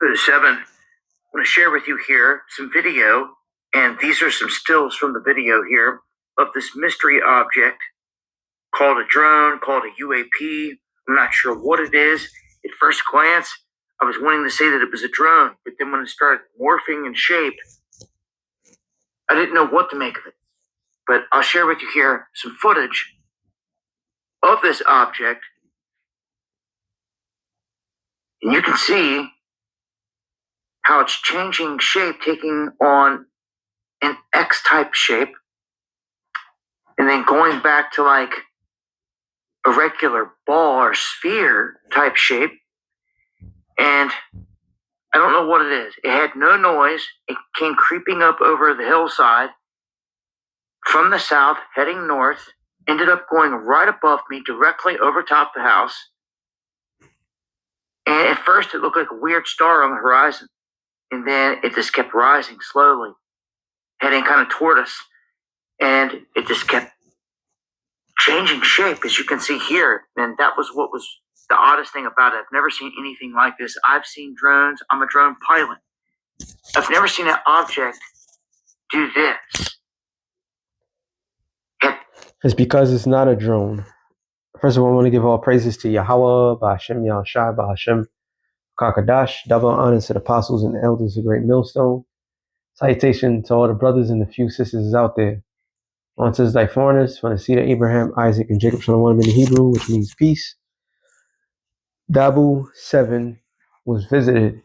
7. I want to share with you here some video, and these are some stills from the video here of this mystery object called a drone, called a UAP. I'm not sure what it is. At first glance, I was wanting to say that it was a drone, but then when it started morphing in shape, I didn't know what to make of it. But I'll share with you here some footage of this object, and you can see how it's changing shape, taking on an X-type shape, and then going back to like a regular ball or sphere type shape. And I don't know what it is. It had no noise. It came creeping up over the hillside from the south, heading north, ended up going right above me, directly over top the house. And at first it looked like a weird star on the horizon. And then it just kept rising slowly, heading kind of toward us. And it just kept changing shape, as you can see here. And that was what was the oddest thing about it. I've never seen anything like this. I've seen drones. I'm a drone pilot. I've never seen an object do this. It's because it's not a drone. First of all, I want to give all praises to Yahweh, Ba'Hashem, Yahushai, Ba'Hashem, Kakadash, double honors to the apostles and the elders of Great Millstone. Salutation to all the brothers and the few sisters out there. On to thy foreigners, from the seed of Abraham, Isaac, and Jacob, Shalom in the Hebrew, which means peace. Daboo 7 was visited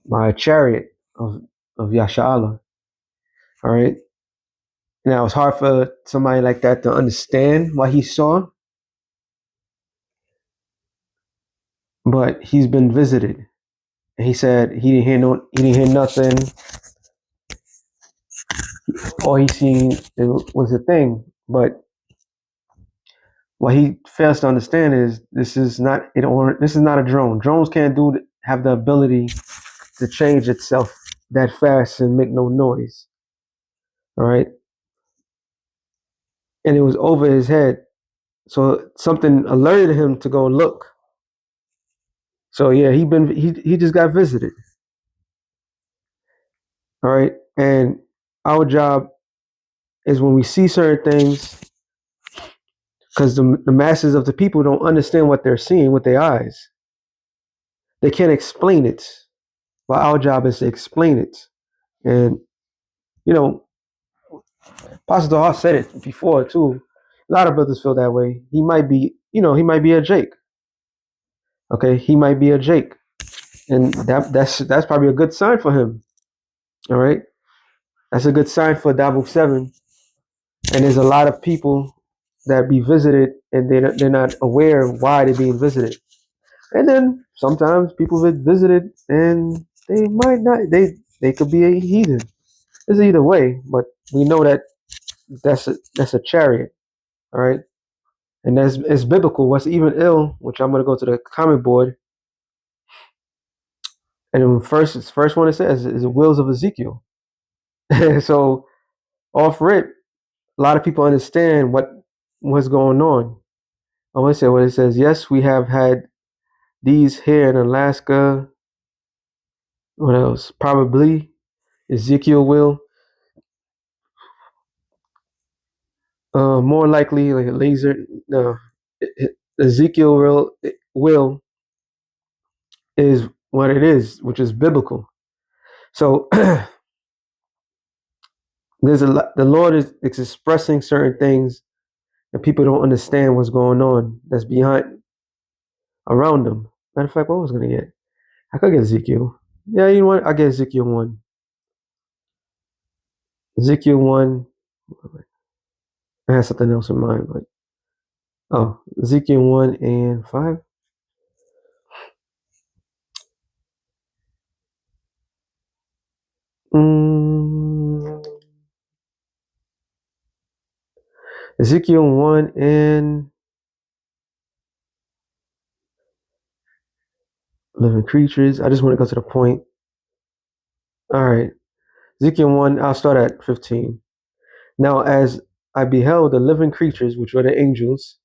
by a chariot of Yasha'Allah. All right. Now, it's hard for somebody like that to understand what he saw, but he's been visited. And he said he didn't hear nothing. All he seen was a thing. But what he fails to understand is this is not a drone. Drones can't have the ability to change itself that fast and make no noise. All right. And it was over his head. So something alerted him to go look. So yeah, he just got visited. All right. And our job is when we see certain things, because the masses of the people don't understand what they're seeing with their eyes. They can't explain it. Well, our job is to explain it. And, Pastor Hall said it before too. A lot of brothers feel that way. He might be a Jake. Okay, he might be a Jake. And that's probably a good sign for him. All right. That's a good sign for Daboo 7. And there's a lot of people that be visited and they're not aware of why they're being visited. And then sometimes people get visited and they might not, they could be a heathen. It's either way, but we know that that's a chariot, all right? And it's biblical. What's even ill, which I'm going to go to the comment board, and the first one it says is the wheels of Ezekiel. So off rip, a lot of people understand what's going on. I want to say what it says. Yes, we have had these here in Alaska. What else? Probably Ezekiel will. More likely, like a laser. No, Ezekiel will is what it is, which is biblical. So there's a lot. The Lord is expressing certain things, and people don't understand what's going on. That's behind around them. Matter of fact, what was I gonna get? I could get Ezekiel. Yeah, you know what? I get Ezekiel 1. Ezekiel 1. I had something else in mind, but Ezekiel 1 and 5. Ezekiel 1 and living creatures. I just want to go to the point. All right. Ezekiel 1, I'll start at 15. Now, as I beheld the living creatures, which were the angels,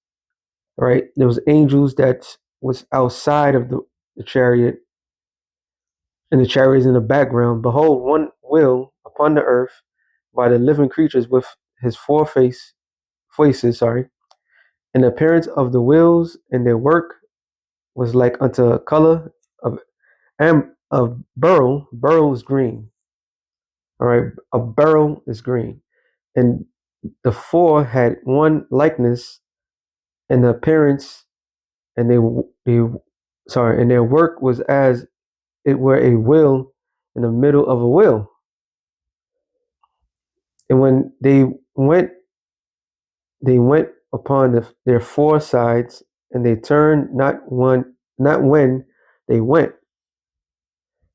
right? There was angels that was outside of the chariot. and the chariot is in the background. Behold, one wheel upon the earth by the living creatures with his faces, and the appearance of the wheels and their work was like unto a color of of beryl. Beryl is green. All right, a beryl is green, and the four had one likeness in the appearance, and and their work was as it were a wheel in the middle of a wheel. And when they went upon their four sides, and they turned not when they went.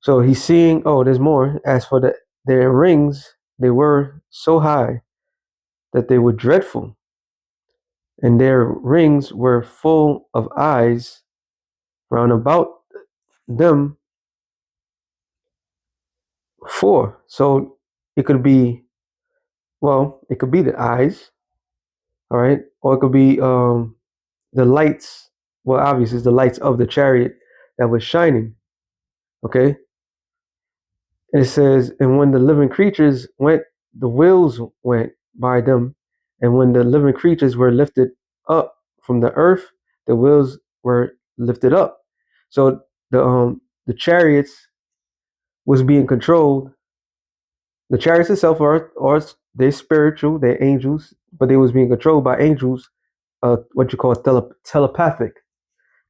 So he's seeing, oh, there's more. As for their rings, they were so high that they were dreadful, and their rings were full of eyes round about them four. So it could be, it could be the eyes, all right, or it could be the lights. Well, obviously, it's the lights of the chariot that was shining. Okay, and it says, and when the living creatures went, the wheels went by them, and when the living creatures were lifted up from the earth, the wheels were lifted up. So the chariots was being controlled. The chariots itself are they're spiritual, they're angels, but they was being controlled by angels, what you call telepathic,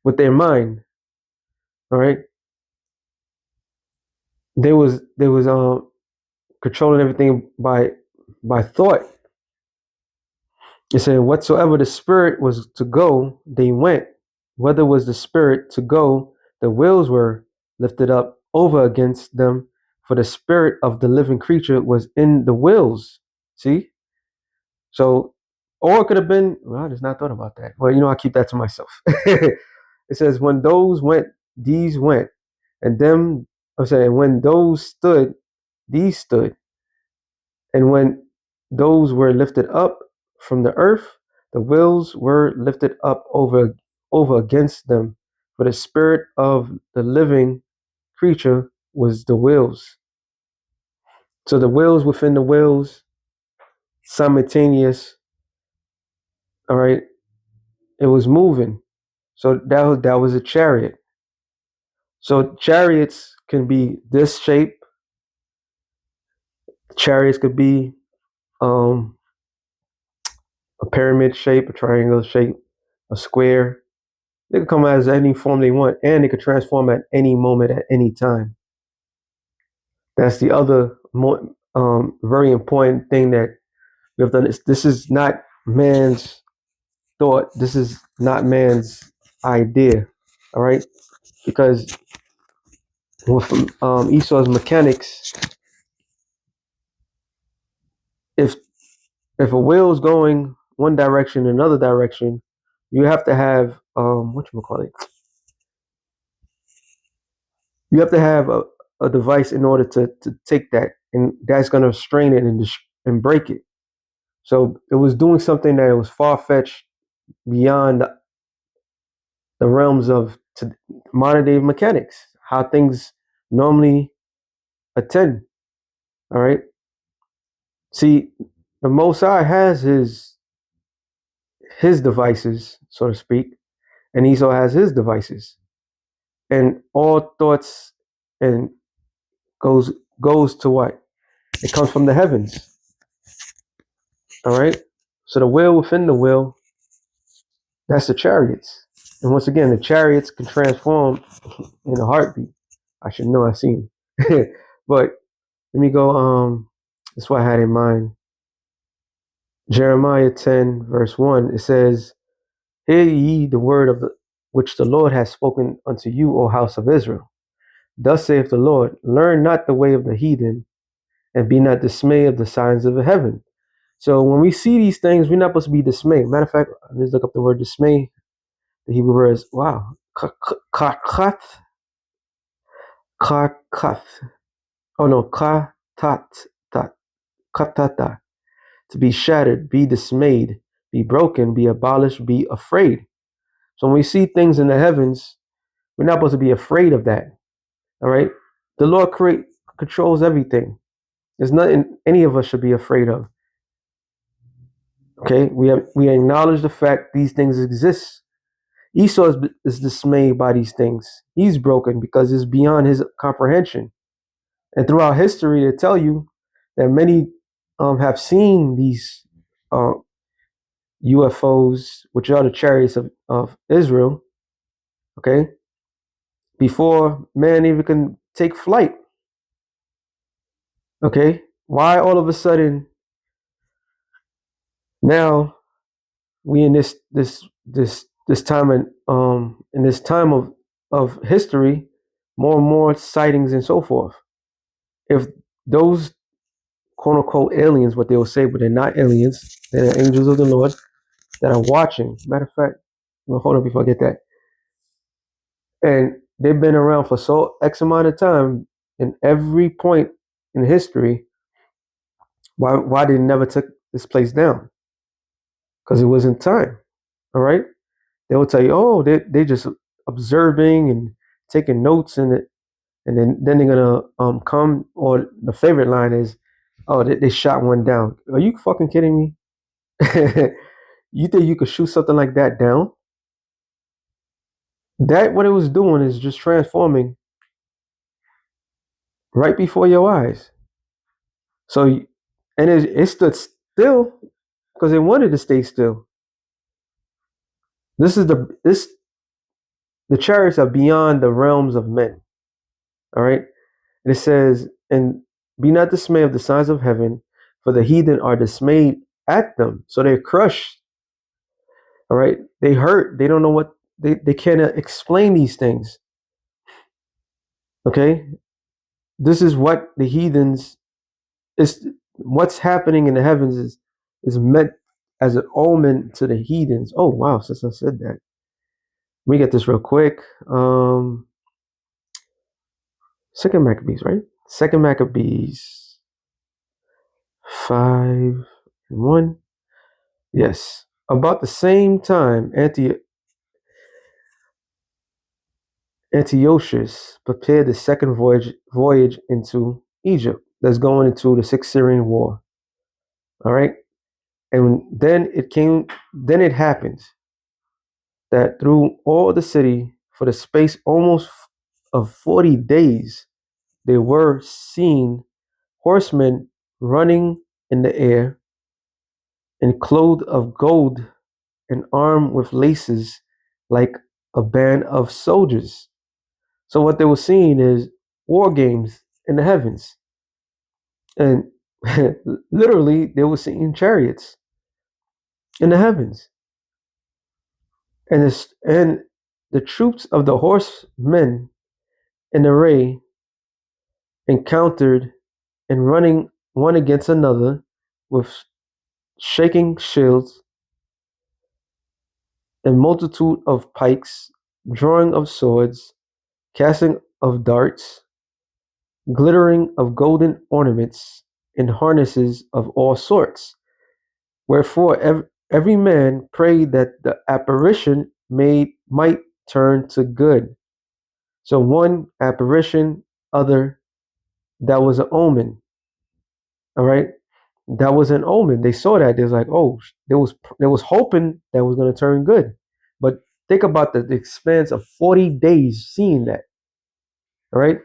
with their mind. All right, they was controlling everything by thought. It said, whatsoever the spirit was to go, they went. Whether was the spirit to go, the wheels were lifted up over against them, for the spirit of the living creature was in the wheels. See? So, or it could have been, well, I just not thought about that. Well, I keep that to myself. It says, when those went, these went. And them, I'm saying, when those stood, these stood. And when those were lifted up from the earth, the wheels were lifted up over against them. For the spirit of the living creature was the wheels. So the wheels within the wheels, simultaneous. All right, it was moving. So that was a chariot. So chariots can be this shape. Chariots could be um, a pyramid shape, a triangle shape, a square. They could come as any form they want, and they could transform at any moment, at any time. That's the other very important thing that we have done. This is not man's thought. This is not man's idea. All right, because with Esau's mechanics, if if a wheel is going one direction, another direction, you have to have what you call it. You have to have a device in order to take that, and that's going to strain it and break it. So it was doing something that was far fetched beyond the realms of modern day mechanics, how things normally attend. All right. See, the Most High has his devices, so to speak, and Esau has his devices, and all thoughts and goes goes to what? It comes from the heavens. All right. So the wheel within the wheel, that's the chariots. And once again, the chariots can transform in a heartbeat. I should know, I've seen. But let me go. That's what I had in mind. Jeremiah 10, verse 1. It says, hear ye the word of which the Lord has spoken unto you, O house of Israel. Thus saith the Lord, learn not the way of the heathen, and be not dismayed of the signs of the heaven. So when we see these things, we're not supposed to be dismayed. Matter of fact, let's look up the word dismay. The Hebrew word is, wow, kakat, kakat. Oh no, katata. To be shattered, be dismayed, be broken, be abolished, be afraid. So when we see things in the heavens, we're not supposed to be afraid of that. All right. The Lord controls everything. There's nothing any of us should be afraid of. Okay, we acknowledge the fact these things exist. Esau is dismayed by these things. He's broken because it's beyond his comprehension. And throughout history, they tell you that many have seen these uh, UFOs, which are the chariots of Israel, okay, before man even can take flight. Okay, why all of a sudden now we in this time in this time of history, more and more sightings and so forth. If those quote unquote aliens, what they will say, but they're not aliens, they're angels of the Lord that are watching. Matter of fact, well, hold on before I get that. And they've been around for so X amount of time in every point in history. Why they never took this place down? Because it wasn't time. All right. They will tell you, oh, they just observing and taking notes and it, and then they're gonna come. Or the favorite line is, oh, they shot one down. Are you fucking kidding me? You think you could shoot something like that down? That what it was doing is just transforming right before your eyes. So, and it stood still because it wanted to stay still. This is the chariots are beyond the realms of men. All right. And it says, and be not dismayed of the signs of heaven, for the heathen are dismayed at them. So they're crushed. All right. They hurt. They don't know what they cannot explain these things. Okay. This is what the heathens is what's happening in the heavens is meant as an omen to the heathens. Oh wow, since I said that. Let me get this real quick. Second Maccabees, right? Second Maccabees 5:1. Yes. About the same time, Antiochus prepared the second voyage into Egypt. That's going into the Sixth Syrian War. All right. And then it happened that through all the city, for the space almost of 40 days, they were seen horsemen running in the air and clothed of gold and armed with laces like a band of soldiers. So what they were seeing is war games in the heavens. And literally they were seeing chariots in the heavens. And the troops of the horsemen in array encountered and running one against another with shaking shields and multitude of pikes, drawing of swords, casting of darts, glittering of golden ornaments, and harnesses of all sorts. Wherefore every man prayed that the apparition might turn to good. So one apparition, other, that was an omen. All right. That was an omen. They saw that. They was like, oh, there was hoping that was going to turn good. But think about the expanse of 40 days seeing that. All right.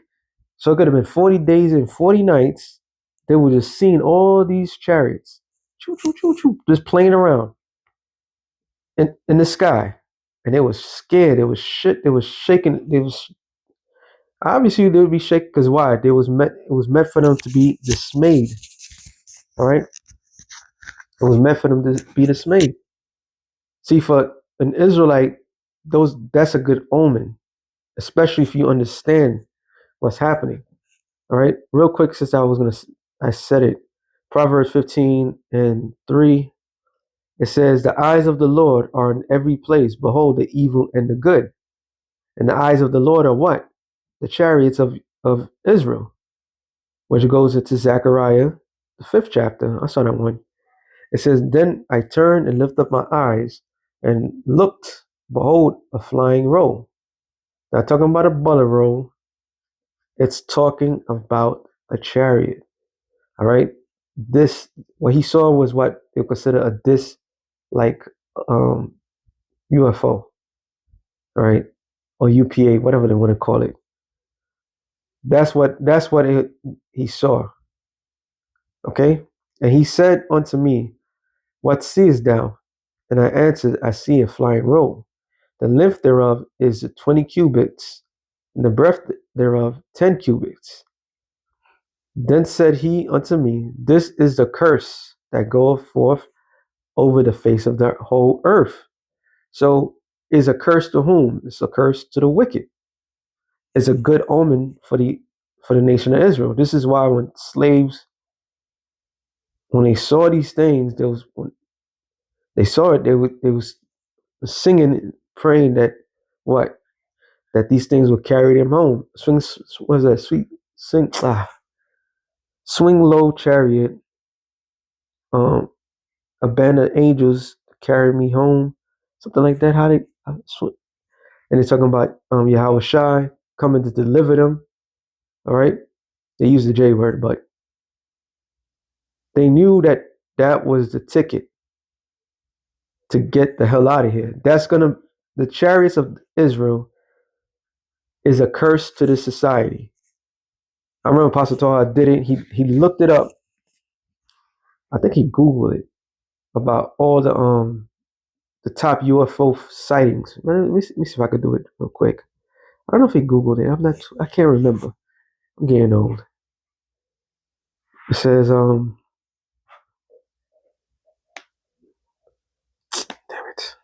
So it could have been 40 days and 40 nights. They were just seeing all these chariots, choo, choo, choo, choo, just playing around in the sky. And they was scared. They was shit. They was shaking. They was obviously they would be shaking because why? It was meant for them to be dismayed. All right. It was meant for them to be dismayed. See, for an Israelite, that's a good omen, especially if you understand what's happening. All right, real quick, since I said it. Proverbs 15:3. It says, "The eyes of the Lord are in every place. Behold, the evil and the good." And the eyes of the Lord are what? The chariots of Israel, which goes into Zechariah, the 5th chapter. I saw that one. It says, "Then I turned and lifted up my eyes and looked, behold, a flying roll." Not talking about a bullet roll. It's talking about a chariot. All right. This what he saw was what they consider a disc like um, UFO, all right, or UPA, whatever they want to call it. He saw. Okay, and he said unto me, "What seest thou?" And I answered, "I see a flying roll. The length thereof is 20 cubits, and the breadth thereof 10 cubits." Then said he unto me, "This is the curse that goeth forth over the face of the whole earth." So, is a curse to whom? It's a curse to the wicked. It's a good omen for the nation of Israel. This is why when slaves, when they saw these things, when they saw it, they was singing, praying that what that these things would carry them home. Was that swing low chariot, um, a band of angels carry me home, something like that. And they're talking about Yahweh Shai coming to deliver them. All right, they use the J word, but they knew that that was the ticket to get the hell out of here. The chariots of Israel is a curse to this society. I remember Apostle Torah did it. He looked it up. I think he Googled it about all the top UFO sightings. Let me see if I could do it real quick. I don't know if he Googled it. I can't remember. I'm getting old. It says damn it.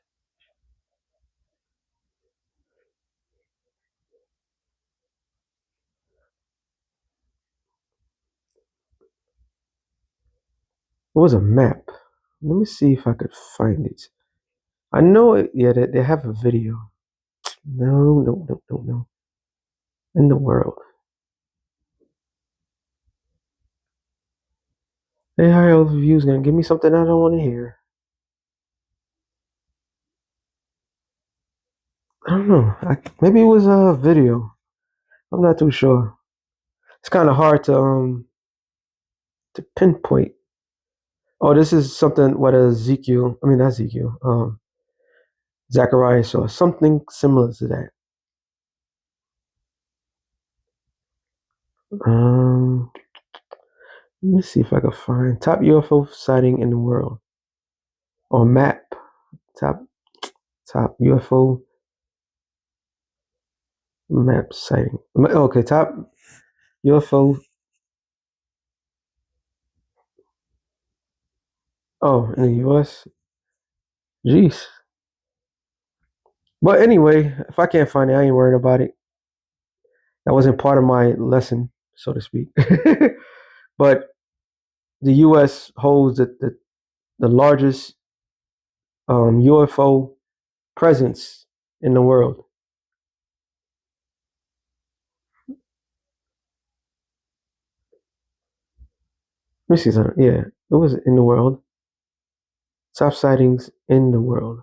It was a map. Let me see if I could find it. I know it. Yeah, they have a video. No, no, no, no, no. In the world. Hey, high overview is gonna give me something I don't want to hear. I don't know. Maybe it was a video. I'm not too sure. It's kind of hard to pinpoint. Oh, this is something what Ezekiel. I mean, not Ezekiel. Zachariah saw something similar to that. Um, Let me see if I can find top UFO sighting in the world or map. Top UFO map sighting. Okay, top UFO. Oh, in the U.S. Jeez. But anyway, if I can't find it, I ain't worrying about it. That wasn't part of my lesson, so to speak. But the U.S. holds the largest UFO presence in the world. Let me see something. Yeah, it was in the world. Top sightings in the world.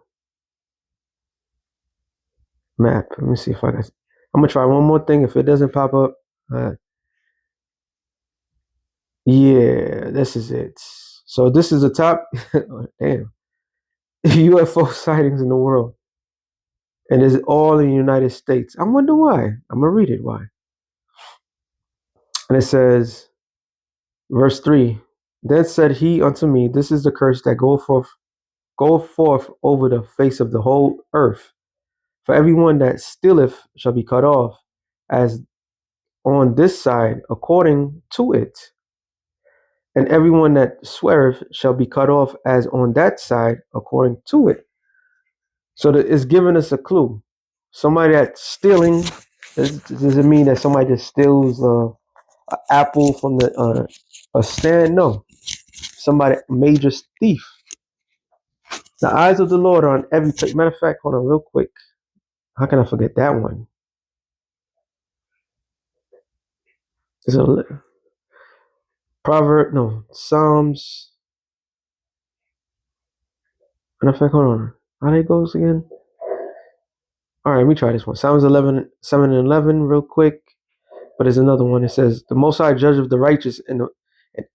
Map. Let me see if I can. I'm gonna try one more thing. If it doesn't pop up, yeah, this is it. So this is the top. Oh, damn. UFO sightings in the world, and it's all in the United States. I wonder why. I'm gonna read it. Why? And it says, verse 3. Then said he unto me, "This is the curse that goeth forth over the face of the whole earth. For everyone that stealeth shall be cut off, as on this side according to it, and everyone that sweareth shall be cut off as on that side according to it." So it's giving us a clue. Somebody that's stealing, does it mean that somebody just steals an apple from a stand? No, somebody major thief. The eyes of the Lord are on every place. Matter of fact, hold on real quick. How can I forget that one? It's a proverb, no, Psalms. Matter of fact, hold on. How it goes again? All right, let me try this one. Psalms 11, 7 and 11, real quick. But there's another one. It says, the Most High judge of the righteous and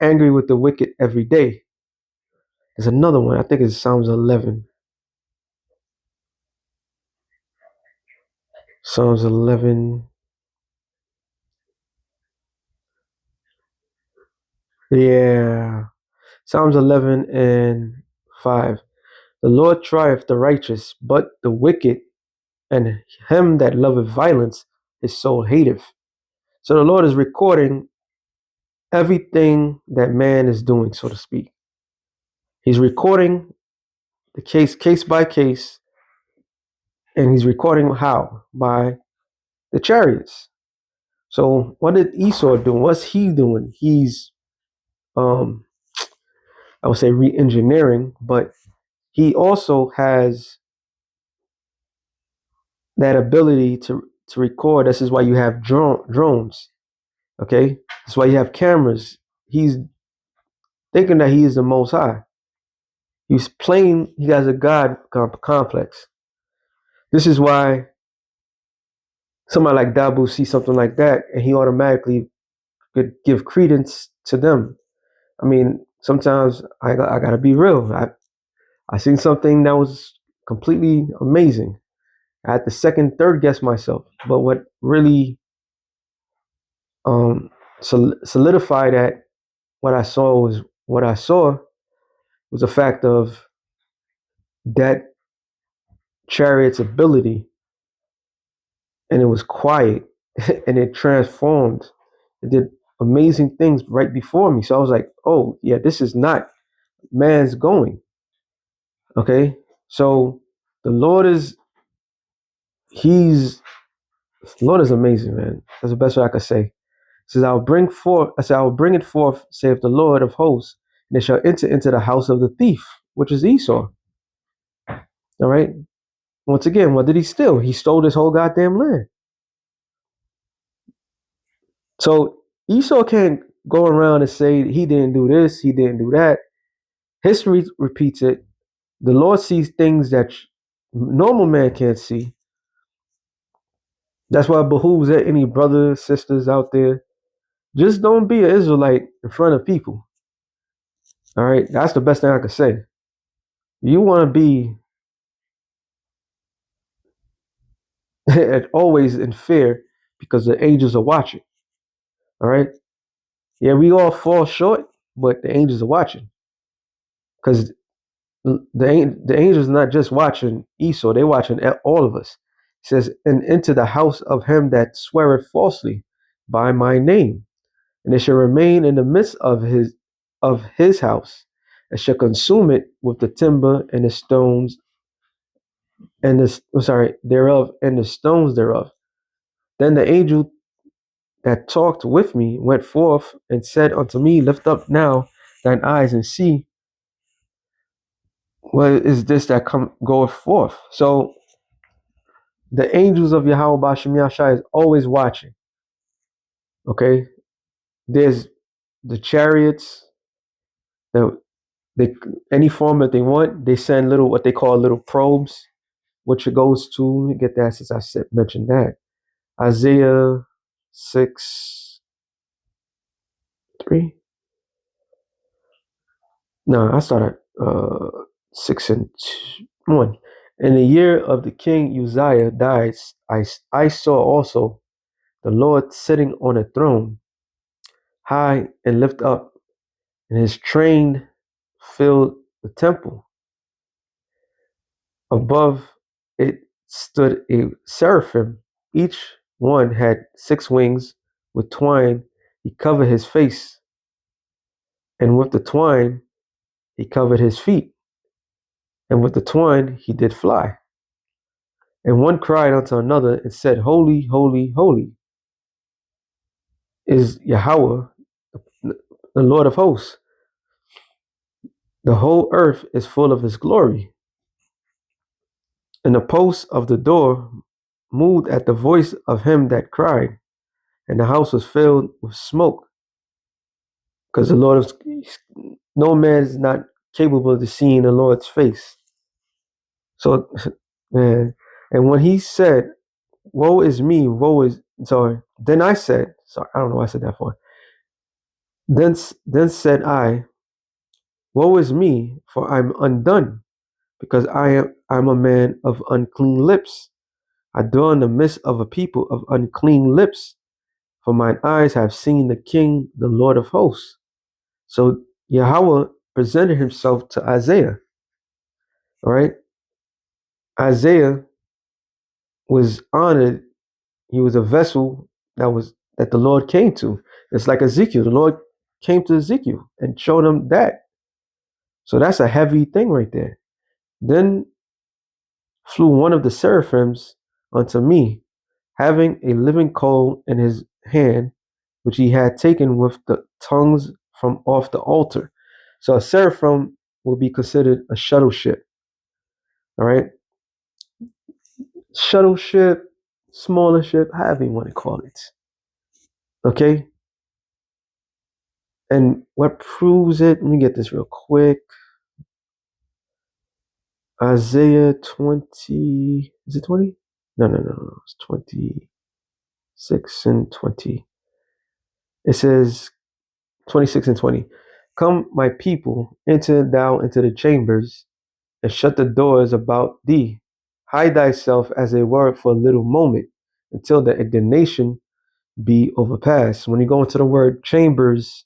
angry with the wicked every day. There's another one. I think it's Psalms 11. Psalms 11. Yeah. Psalms 11 and 5. The Lord trieth the righteous, but the wicked and him that loveth violence, his soul hateth. So the Lord is recording everything that man is doing, so to speak. He's recording the case by case, and he's recording how? By the chariots. So what did Esau do? What's he doing? He's I would say re-engineering, but he also has that ability to record. This is why you have drones. Okay, that's why you have cameras. He's thinking that he is the Most High. He's playing. He has a God complex. This is why somebody like Daboo sees something like that, and he automatically could give credence to them. I mean, sometimes I gotta be real. I seen something that was completely amazing. I had to second, third guess myself. But what really solidified that what I saw was what I saw was a fact of that chariot's ability, and it was quiet, and it transformed. It did amazing things right before me. So I was like, oh yeah, this is not man's going. Okay, so the Lord is he's the Lord is amazing, man. That's the best way I could say. It says, I will bring it forth, saith the Lord of hosts, and it shall enter into the house of the thief, which is Esau. All right. Once again, what did he steal? He stole this whole goddamn land. So Esau can't go around and say he didn't do this, he didn't do that. History repeats it. The Lord sees things that normal man can't see. That's why it behooves any brothers, sisters out there, just don't be an Israelite in front of people. All right, that's the best thing I could say. You want to be always in fear because the angels are watching. All right, yeah, we all fall short, but the angels are watching because the angels are not just watching Esau; they're watching all of us. It says, "And into the house of him that sweareth falsely by my name, and it shall remain in the midst of his house, and shall consume it with the timber and the stones and thereof and the stones thereof." Then the angel that talked with me went forth and said unto me, Lift up now thine eyes and see what is this that goeth forth. So the angels of Yahweh Bashem Yashai is always watching. Okay, there's the chariots that they any form that they want. They send little what they call little probes, which it goes to. Let me get that since I mentioned that. Isaiah 6:3. No, I started 6:1. In the year of the king Uzziah died, I saw also the Lord sitting on a throne, high and lift up, and his train filled the temple. Above it stood a seraphim. Each one had 6 wings. With twine he covered his face, and with the twine he covered his feet, and with the twine he did fly. And one cried unto another and said, Holy, holy, holy is Yahweh, the Lord of hosts. The whole earth is full of his glory. And the posts of the door moved at the voice of him that cried, and the house was filled with smoke. Because the Lord is, no man is not capable of seeing the Lord's face. So, man, and when he said, Woe is me, woe is So then I said, sorry, I don't know why I said that for. Then said I, woe is me, for I'm undone, because I'm a man of unclean lips. I dwell in the midst of a people of unclean lips, for mine eyes have seen the King, the Lord of hosts. So Yahweh presented himself to Isaiah. All right. Isaiah was honored. He was a vessel that the Lord came to. It's like Ezekiel. The Lord came to Ezekiel and showed him that. So that's a heavy thing right there. Then flew one of the seraphims unto me, having a living coal in his hand, which he had taken with the tongues from off the altar. So a seraphim will be considered a shuttle ship. All right. Shuttle ship, smaller ship, however you want to call it. Okay. And what proves it? Let me get this real quick. Isaiah 20. Is it 20? No. It's 26 and 20. It says 26 and 20. Come, my people, enter thou into the chambers and shut the doors about thee. Hide thyself as a word for a little moment until the indignation be overpassed. When you go into the word chambers,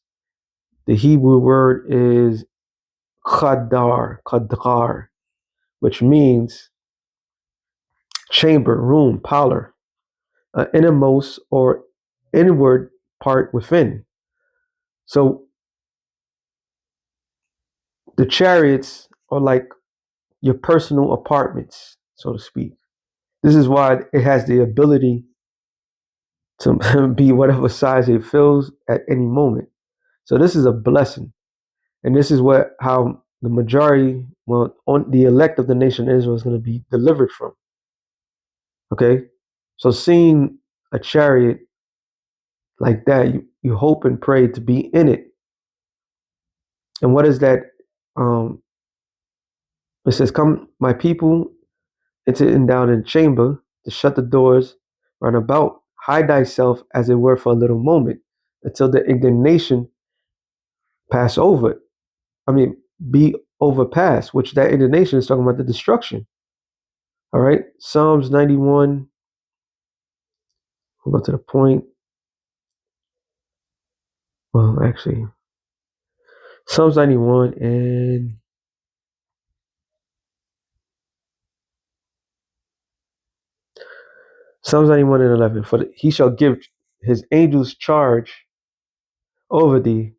the Hebrew word is kadar, which means chamber, room, parlor, innermost or inward part within. So the chariots are like your personal apartments, so to speak. This is why it has the ability to be whatever size it fills at any moment. So this is a blessing. And this is how the majority, well, on the elect of the nation of Israel is going to be delivered from. Okay? So seeing a chariot like that, you hope and pray to be in it. And what is that? It says, come, my people, enter in down in the chamber, to shut the doors round about, hide thyself as it were for a little moment, until the indignation pass over. Be overpassed, which that indignation is talking about the destruction. All right. Psalms 91. We'll go to the point. Well, actually, Psalms 91 and Psalms 91 and 11. For he shall give his angels charge over thee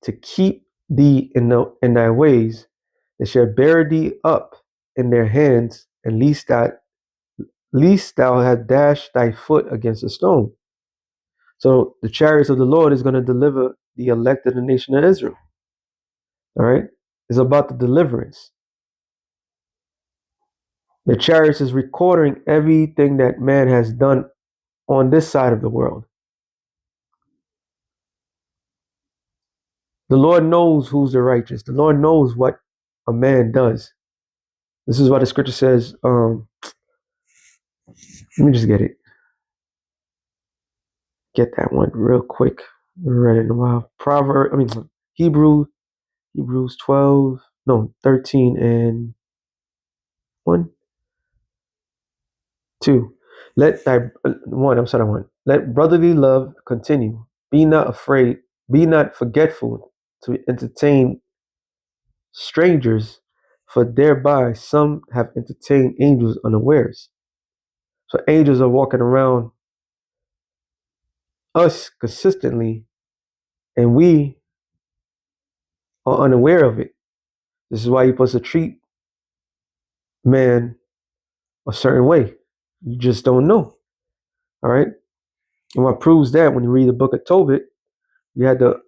to keep thee in thy ways. They shall bear thee up in their hands, and least thou hast dashed thy foot against a stone. So the chariots of the Lord is going to deliver the elect of the nation of Israel. All right. It's about the deliverance. The chariots is recording everything that man has done on this side of the world. The Lord knows who's the righteous. The Lord knows what a man does. This is what the scripture says. Let me just get that one real quick. I read it in a while. Hebrews 12, no, 13 and 1, 2. Let thy one, I'm sorry, one. Let brotherly love continue. Be not afraid, be not forgetful to entertain strangers, for thereby some have entertained angels unawares. So angels are walking around us consistently, and we are unaware of it. This is why you're supposed to treat man a certain way. You just don't know. All right. And what proves that, when you read the book of Tobit, you had the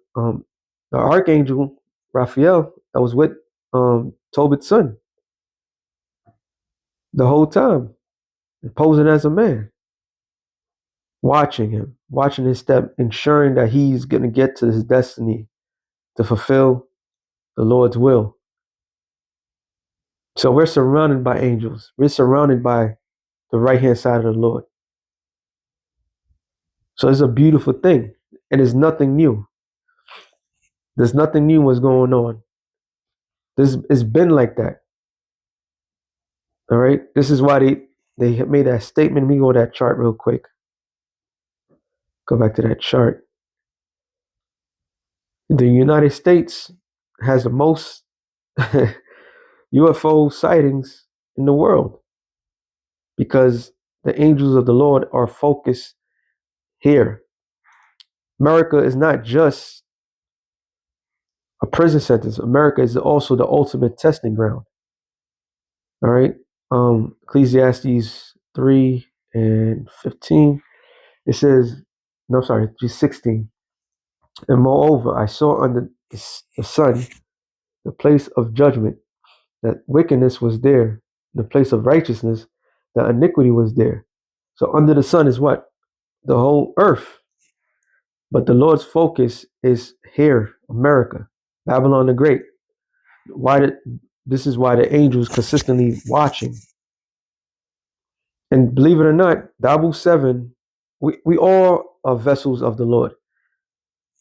archangel Raphael that was with Tobit's son the whole time, posing as a man, watching him, watching his step, ensuring that he's going to get to his destiny to fulfill the Lord's will. So we're surrounded by angels. We're surrounded by the right hand side of the Lord. So it's a beautiful thing. And it's nothing new. There's nothing new what's going on. This it's been like that. All right. This is why they made that statement. Let me go to that chart real quick. Go back to that chart. The United States has the most UFO sightings in the world because the angels of the Lord are focused here. America is not just a prison sentence. America is also the ultimate testing ground. All right. Ecclesiastes 3 and 15. It says, no, sorry, just 16. And moreover, I saw under the sun the place of judgment, that wickedness was there. The place of righteousness, that iniquity was there. So under the sun is what? The whole earth. But the Lord's focus is here, America, Babylon the Great. Why did this is why the angels consistently watching. And believe it or not, Daboo 7, we all are vessels of the Lord.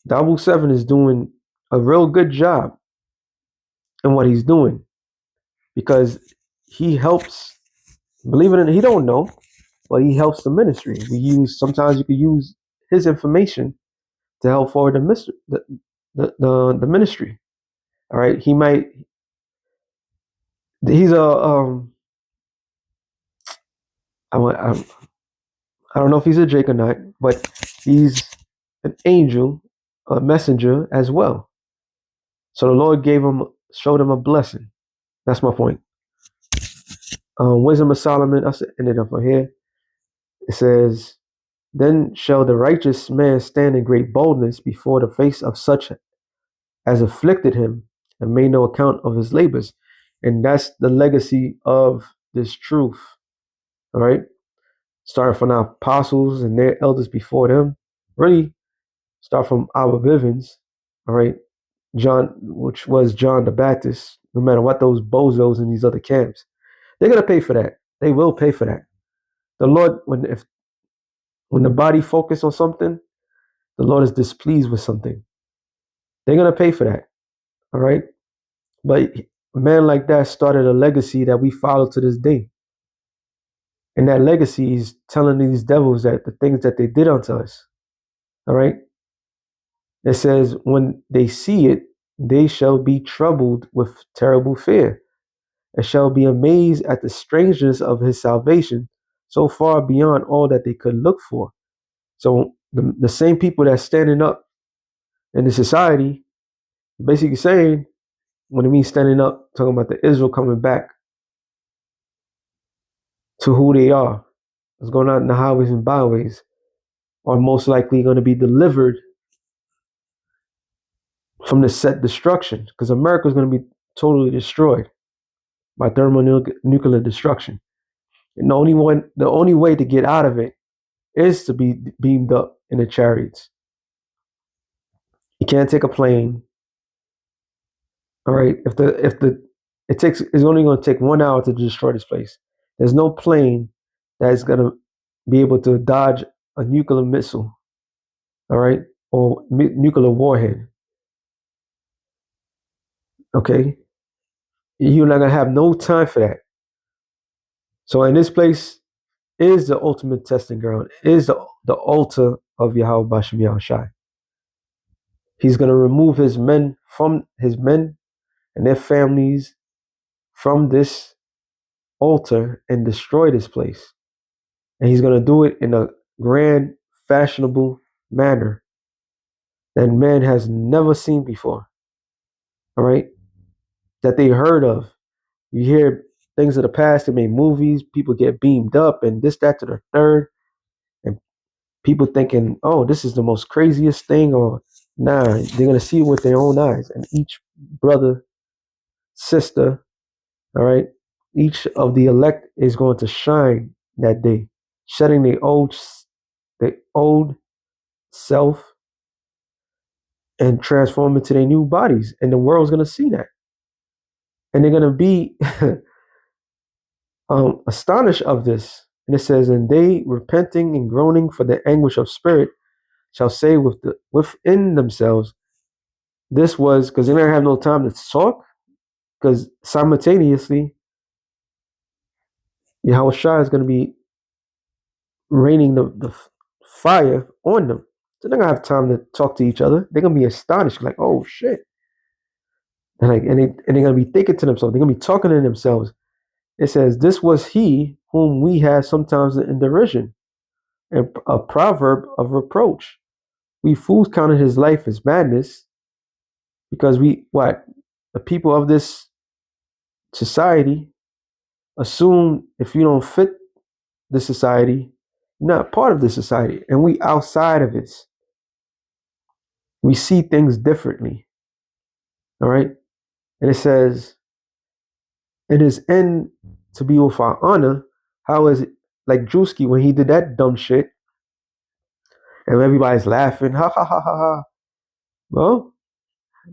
Daboo 7 is doing a real good job in what he's doing because he helps, believe it or not, he don't know, but he helps the ministry. Sometimes you could use his information to help forward the ministry. All right. He's a, I don't know if he's a Jake or not, but he's an angel, a messenger as well. So the Lord showed him a blessing. That's my point. Wisdom of Solomon, I ended up on here. It says, then shall the righteous man stand in great boldness before the face of such as afflicted him and made no account of his labors. And that's the legacy of this truth. All right. Starting from our apostles and their elders before them. Really start from our Bivens. All right. John, which was John the Baptist, no matter what those bozos in these other camps, they're gonna pay for that. They will pay for that. The Lord, when the body focus on something, the Lord is displeased with something. They're gonna pay for that. All right. But a man like that started a legacy that we follow to this day. And that legacy is telling these devils that the things that they did unto us. All right. It says, when they see it, they shall be troubled with terrible fear, and shall be amazed at the strangeness of his salvation, so far beyond all that they could look for. So the same people that's standing up in the society, basically saying, when it means standing up, talking about the Israel coming back to who they are, what's going on in the highways and byways, are most likely going to be delivered from the set destruction, because America is going to be totally destroyed by thermonuclear destruction. And the only way to get out of it is to be beamed up in the chariots. You can't take a plane. All right. It's only going to take 1 hour to destroy this place. There's no plane that is going to be able to dodge a nuclear missile. All right. Or nuclear warhead. Okay. You're not going to have no time for that. So in this place is the ultimate testing ground, is the altar of Yahweh Bashem Yahushai. He's going to remove his men and their families from this altar and destroy this place. And he's going to do it in a grand, fashionable manner that man has never seen before. All right. That they heard of. You hear things of the past, they made movies, people get beamed up and this, that, to the third. And people thinking, oh, this is the most craziest thing, or nah, they're going to see it with their own eyes. And each brother, sister, all right, each of the elect is going to shine that day, shedding the old self and transform into their new bodies. And the world's going to see that. And they're going to be astonished of this. And it says, and they repenting and groaning for the anguish of spirit shall say within themselves, this was, because they're not gonna have no time to talk, because simultaneously Yahweh Shai is going to be raining the fire on them. So they're going to have time to talk to each other. They're going to be astonished, like, oh shit. And they're going to be thinking to themselves, they're going to be talking to themselves. It says, this was he whom we had sometimes in derision, and a proverb of reproach. We fools counted his life as madness, because the people of this society assume if you don't fit the society, you're not part of the society, and we outside of it. We see things differently. All right. And it says, it is end to be with our honor. How is it like Drewski when he did that dumb shit and everybody's laughing? Ha ha ha ha ha. Well,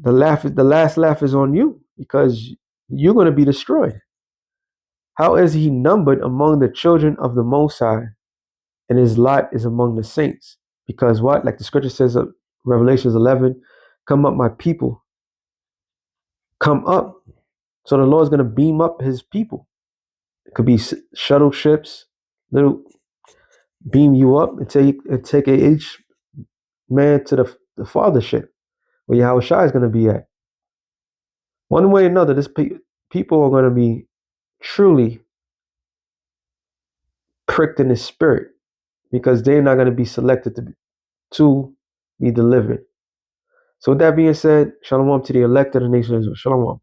the last laugh is on you, because you're gonna be destroyed. How is he numbered among the children of the Most High, and his lot is among the saints? Because what? Like the scripture says of Revelations 11, come up, my people. Come up. So the Lord's gonna beam up his people. It could be shuttle ships, little beam you up and take each man to the father ship where Yahweh Shai is going to be at. One way or another, people are going to be truly pricked in the spirit, because they're not going to be selected to be delivered. So with that being said, shalom to the elect of the nation of Israel. Shalom.